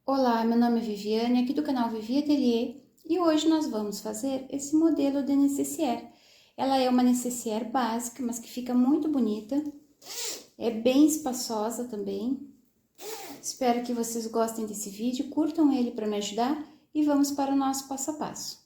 Olá, meu nome é Viviane, aqui do canal Vivi Atelier, e hoje nós vamos fazer esse modelo de nécessaire. Ela é uma nécessaire básica, mas que fica muito bonita, é bem espaçosa também. Espero que vocês gostem desse vídeo, curtam ele para me ajudar e vamos para o nosso passo a passo.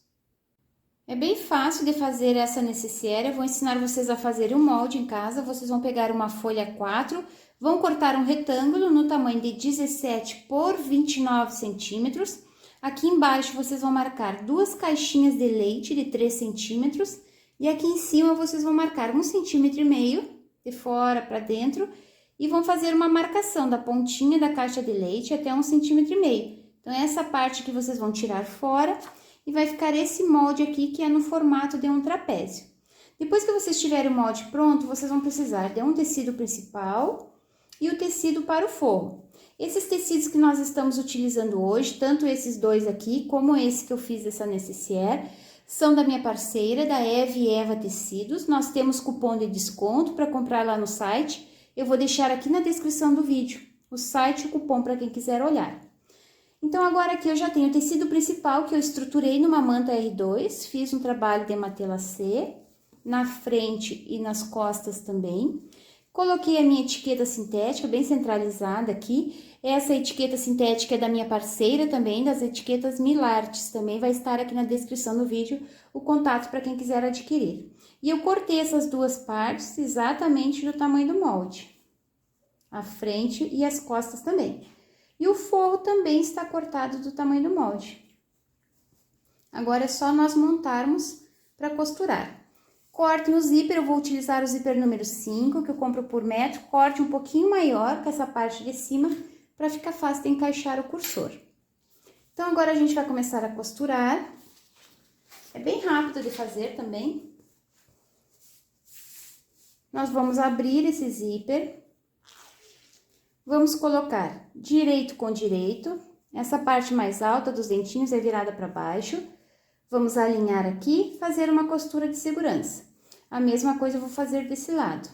É bem fácil de fazer essa nécessaire, eu vou ensinar vocês a fazer um molde em casa. Vocês vão pegar uma folha 4, vão cortar um retângulo no tamanho de 17 por 29 centímetros. Aqui embaixo vocês vão marcar duas caixinhas de leite de 3 centímetros. E aqui em cima vocês vão marcar 1,5 centímetro de fora para dentro. E vão fazer uma marcação da pontinha da caixa de leite até 1,5 centímetro. Então, essa parte que vocês vão tirar fora. E vai ficar esse molde aqui, que é no formato de um trapézio. Depois que vocês tiverem o molde pronto, vocês vão precisar de um tecido principal e o tecido para o forro. Esses tecidos que nós estamos utilizando hoje, tanto esses dois aqui, como esse que eu fiz dessa nécessaire, são da minha parceira, da Eve Eva Tecidos. Nós temos cupom de desconto para comprar lá no site. Eu vou deixar aqui na descrição do vídeo o site e o cupom para quem quiser olhar. Então, agora aqui eu já tenho o tecido principal que eu estruturei numa manta R2, fiz um trabalho de matelassé na frente e nas costas também. Coloquei a minha etiqueta sintética bem centralizada aqui. Essa etiqueta sintética é da minha parceira também, das etiquetas Milartes, também vai estar aqui na descrição do vídeo o contato para quem quiser adquirir. E eu cortei essas duas partes exatamente do tamanho do molde, a frente e as costas também. E o forro também está cortado do tamanho do molde. Agora é só nós montarmos para costurar. Corte no zíper, eu vou utilizar o zíper número 5, que eu compro por metro. Corte um pouquinho maior que essa parte de cima, para ficar fácil de encaixar o cursor. Então, agora a gente vai começar a costurar. É bem rápido de fazer também. Nós vamos abrir esse zíper. Vamos colocar direito com direito, essa parte mais alta dos dentinhos é virada para baixo. Vamos alinhar aqui, fazer uma costura de segurança. A mesma coisa eu vou fazer desse lado.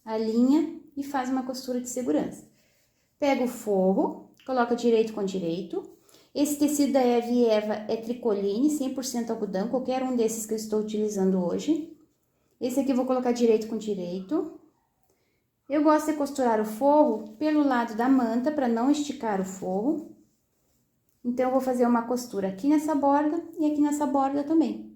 Alinha e faz uma costura de segurança. Pega o forro, coloca direito com direito. Esse tecido da Eve Eva é tricoline, 100% algodão, qualquer um desses que eu estou utilizando hoje. Esse aqui eu vou colocar direito com direito. Eu gosto de costurar o forro pelo lado da manta, para não esticar o forro. Então, eu vou fazer uma costura aqui nessa borda e aqui nessa borda também.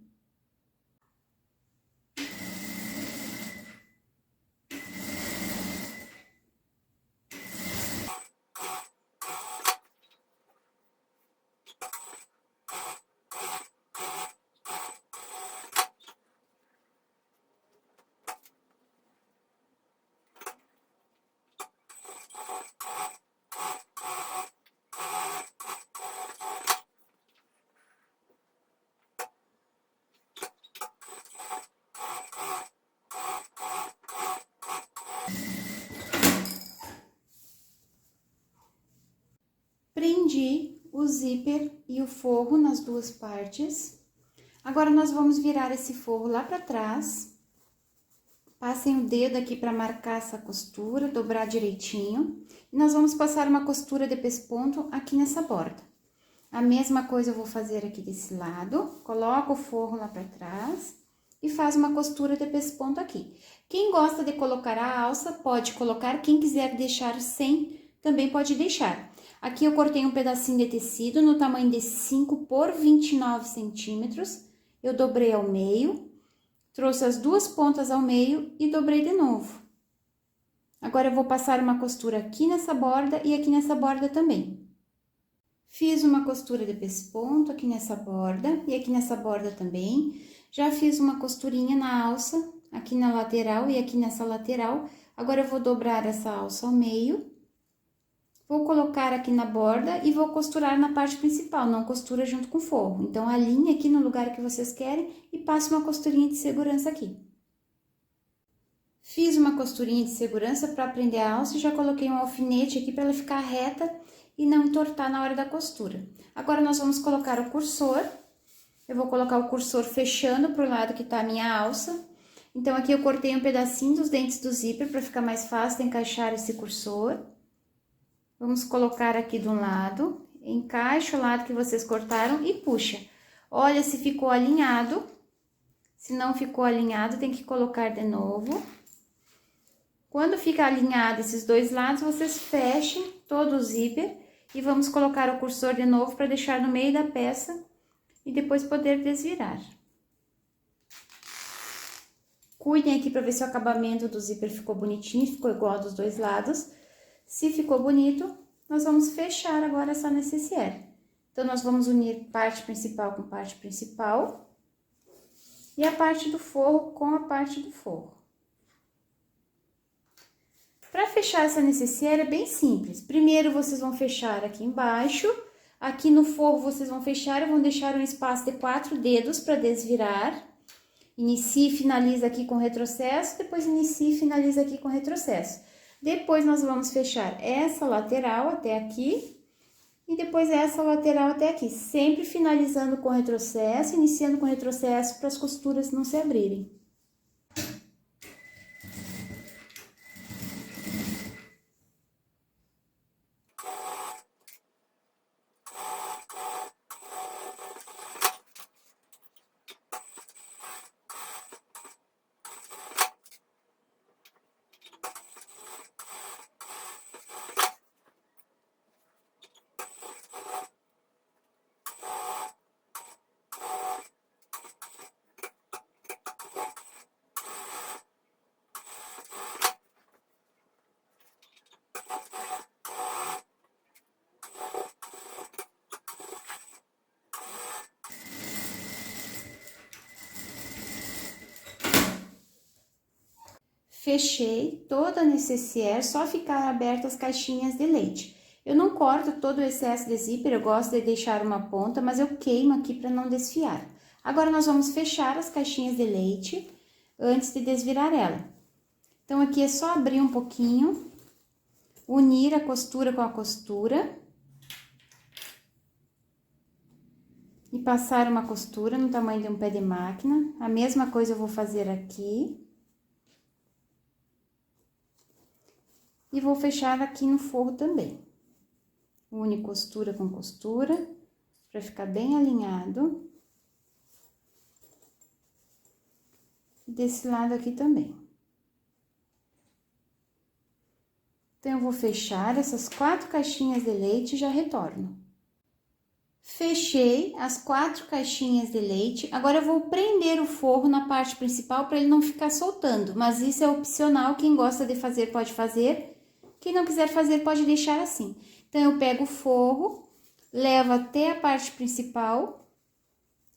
Prendi o zíper e o forro nas duas partes. Agora, nós vamos virar esse forro lá para trás. Passem o dedo aqui para marcar essa costura, dobrar direitinho. E nós vamos passar uma costura de pesponto aqui nessa borda. A mesma coisa eu vou fazer aqui desse lado. Coloca o forro lá para trás e faz uma costura de pesponto aqui. Quem gosta de colocar a alça, pode colocar. Quem quiser deixar sem, também pode deixar. Aqui eu cortei um pedacinho de tecido no tamanho de 5 por 29 centímetros. Eu dobrei ao meio, trouxe as duas pontas ao meio e dobrei de novo. Agora, eu vou passar uma costura aqui nessa borda e aqui nessa borda também. Fiz uma costura de pesponto aqui nessa borda e aqui nessa borda também. Já fiz uma costurinha na alça, aqui na lateral e aqui nessa lateral. Agora, eu vou dobrar essa alça ao meio. Vou colocar aqui na borda e vou costurar na parte principal, não costura junto com o forro. Então, alinhe aqui no lugar que vocês querem e passe uma costurinha de segurança aqui. Fiz uma costurinha de segurança para prender a alça e já coloquei um alfinete aqui para ela ficar reta e não entortar na hora da costura. Agora, nós vamos colocar o cursor. Eu vou colocar o cursor fechando pro lado que tá a minha alça. Então, aqui eu cortei um pedacinho dos dentes do zíper para ficar mais fácil de encaixar esse cursor. Vamos colocar aqui de um lado encaixa o lado que vocês cortaram e puxa. Olha se ficou alinhado. Se não ficou alinhado, tem que colocar de novo. Quando fica alinhado esses dois lados, vocês fechem todo o zíper e vamos colocar o cursor de novo para deixar no meio da peça e depois poder desvirar. Cuidem aqui para ver se o acabamento do zíper ficou bonitinho, ficou igual dos dois lados. Se ficou bonito, nós vamos fechar agora essa necessaire. Então, nós vamos unir parte principal com parte principal e a parte do forro com a parte do forro. Para fechar essa necessaire é bem simples. Primeiro, vocês vão fechar aqui embaixo. Aqui no forro, vocês vão fechar e vão deixar um espaço de 4 dedos para desvirar. Inicia e finaliza aqui com retrocesso, depois inicia e finaliza aqui com retrocesso. Depois, nós vamos fechar essa lateral até aqui e depois essa lateral até aqui, sempre finalizando com retrocesso, iniciando com retrocesso para as costuras não se abrirem. Fechei toda a necessaire, só ficaram abertas as caixinhas de leite. Eu não corto todo o excesso de zíper, eu gosto de deixar uma ponta, mas eu queimo aqui para não desfiar. Agora, nós vamos fechar as caixinhas de leite antes de desvirar ela. Então, aqui é só abrir um pouquinho, unir a costura com a costura e passar uma costura no tamanho de um pé de máquina. A mesma coisa eu vou fazer aqui. E vou fechar aqui no forro também. Une costura com costura, para ficar bem alinhado. Desse lado aqui também. Então, eu vou fechar essas 4 caixinhas de leite e já retorno. Fechei as 4 caixinhas de leite. Agora, eu vou prender o forro na parte principal para ele não ficar soltando. Mas isso é opcional, quem gosta de fazer pode fazer. Quem não quiser fazer, pode deixar assim. Então, eu pego o forro, levo até a parte principal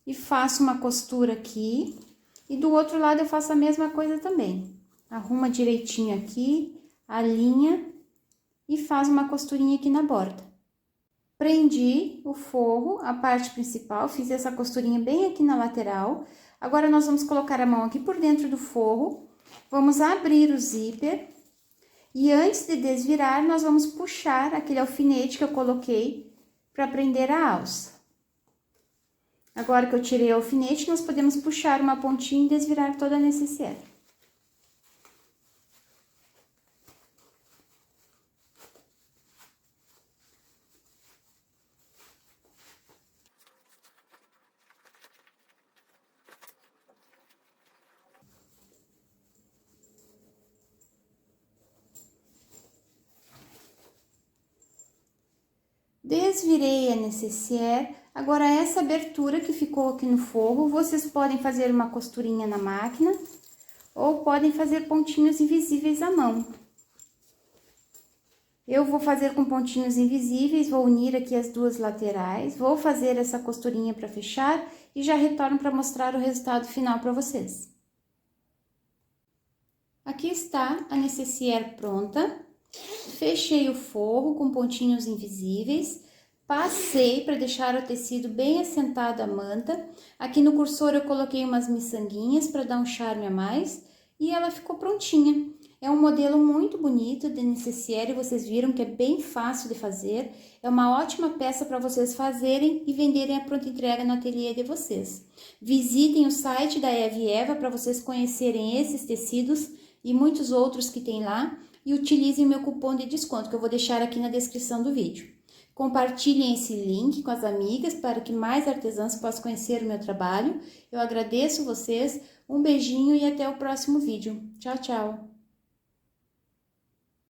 e faço uma costura aqui. E do outro lado, eu faço a mesma coisa também. Arruma direitinho aqui, alinha e faz uma costurinha aqui na borda. Prendi o forro, a parte principal, fiz essa costurinha bem aqui na lateral. Agora, nós vamos colocar a mão aqui por dentro do forro, vamos abrir o zíper. E antes de desvirar, nós vamos puxar aquele alfinete que eu coloquei para prender a alça. Agora que eu tirei o alfinete, nós podemos puxar uma pontinha e desvirar toda a necessaire. Desvirei a necessaire. Agora, essa abertura que ficou aqui no forro, vocês podem fazer uma costurinha na máquina ou podem fazer pontinhos invisíveis à mão. Eu vou fazer com pontinhos invisíveis, vou unir aqui as duas laterais, vou fazer essa costurinha para fechar e já retorno para mostrar o resultado final para vocês. Aqui está a necessaire pronta. Fechei o forro com pontinhos invisíveis, passei para deixar o tecido bem assentado a manta. Aqui no cursor eu coloquei umas miçanguinhas para dar um charme a mais e ela ficou prontinha. É um modelo muito bonito de necessaire, vocês viram que é bem fácil de fazer. É uma ótima peça para vocês fazerem e venderem a pronta entrega no ateliê de vocês. Visitem o site da Eve Eva para vocês conhecerem esses tecidos e muitos outros que tem lá. E utilizem o meu cupom de desconto, que eu vou deixar aqui na descrição do vídeo. Compartilhem esse link com as amigas para que mais artesãs possam conhecer o meu trabalho. Eu agradeço vocês, um beijinho e até o próximo vídeo. Tchau, tchau!